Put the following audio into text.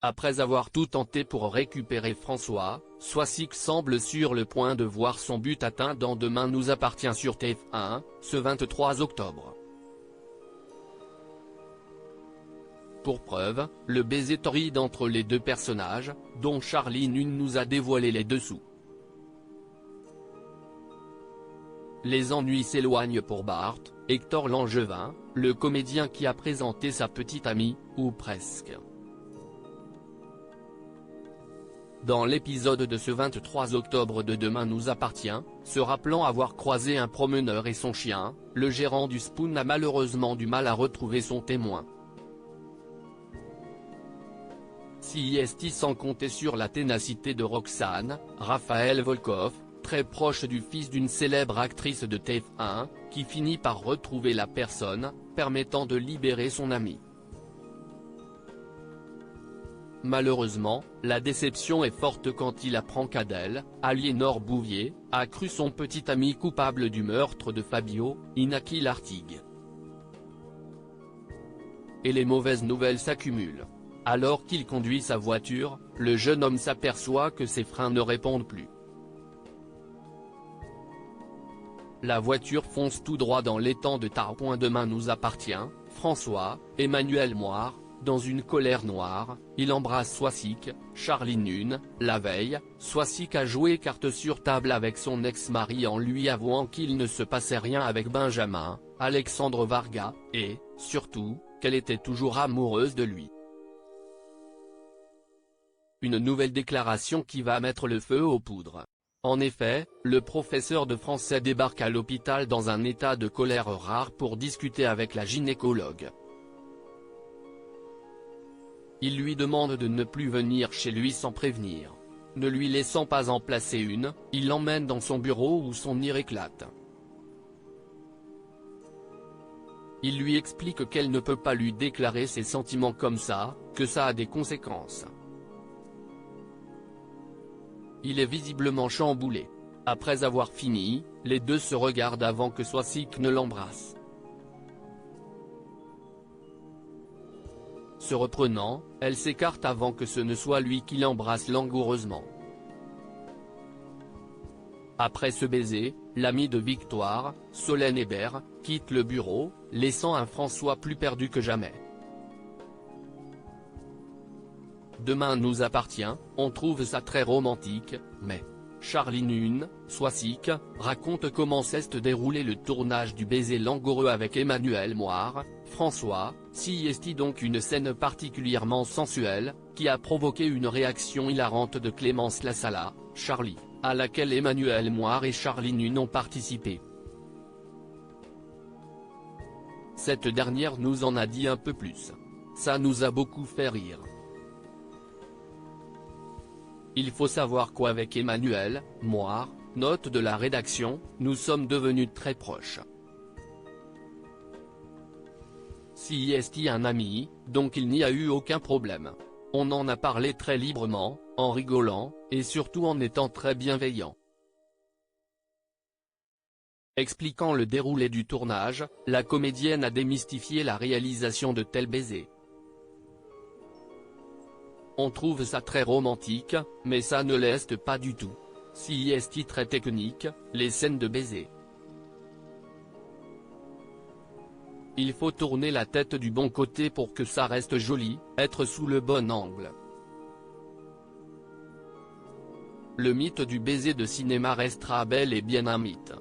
Après avoir tout tenté pour récupérer François, Soisic semble sur le point de voir son but atteint dans Demain nous appartient sur TF1, ce 23 octobre. Pour preuve, le baiser torride entre les deux personnages, dont Charlie Nunn nous a dévoilé les dessous. Les ennuis s'éloignent pour Bart, Hector Langevin, le comédien qui a présenté sa petite amie, ou presque. Dans l'épisode de ce 23 octobre de Demain nous appartient, se rappelant avoir croisé un promeneur et son chien, le gérant du Spoon a malheureusement du mal à retrouver son témoin. CIST sans compter sur la ténacité de Roxane, Raphaël Volkov, très proche du fils d'une célèbre actrice de TF1, qui finit par retrouver la personne, permettant de libérer son ami. Malheureusement, la déception est forte quand il apprend qu'Adèle, Aliénor Bouvier, a cru son petit ami coupable du meurtre de Fabio, Inaki Lartigue. Et les mauvaises nouvelles s'accumulent. Alors qu'il conduit sa voiture, le jeune homme s'aperçoit que ses freins ne répondent plus. La voiture fonce tout droit dans l'étang de Tarbes. Demain nous appartient, François, Emmanuel Moire, dans une colère noire, il embrasse Soisic, Charlie Nunn. La veille, Soisic a joué carte sur table avec son ex-mari en lui avouant qu'il ne se passait rien avec Benjamin, Alexandre Varga, et, surtout, qu'elle était toujours amoureuse de lui. Une nouvelle déclaration qui va mettre le feu aux poudres. En effet, le professeur de français débarque à l'hôpital dans un état de colère rare pour discuter avec la gynécologue. Il lui demande de ne plus venir chez lui sans prévenir. Ne lui laissant pas en placer une, il l'emmène dans son bureau où son nez éclate. Il lui explique qu'elle ne peut pas lui déclarer ses sentiments comme ça, que ça a des conséquences. Il est visiblement chamboulé. Après avoir fini, les deux se regardent avant que Soisic ne l'embrasse. Se reprenant, elle s'écarte avant que ce ne soit lui qui l'embrasse langoureusement. Après ce baiser, l'ami de Victoire, Solène Hébert, quitte le bureau, laissant un François plus perdu que jamais. Demain nous appartient, on trouve ça très romantique, mais Charlie Nunn, Soisic, raconte comment s'est déroulé le tournage du baiser langoureux avec Emmanuel Moire, François, CIST donc une scène particulièrement sensuelle, qui a provoqué une réaction hilarante de Clémence Lassala, Charlie, à laquelle Emmanuel Moire et Charlie Nunn ont participé. Cette dernière nous en a dit un peu plus. Ça nous a beaucoup fait rire. Il faut savoir qu'avec Emmanuel Moire, note de la rédaction, nous sommes devenus très proches. CIST un ami, donc il n'y a eu aucun problème. On en a parlé très librement, en rigolant, et surtout en étant très bienveillant. Expliquant le déroulé du tournage, la comédienne a démystifié la réalisation de tels baisers. On trouve ça très romantique, mais ça ne l'est pas du tout. CIST très technique, les scènes de baiser. Il faut tourner la tête du bon côté pour que ça reste joli, être sous le bon angle. Le mythe du baiser de cinéma restera bel et bien un mythe.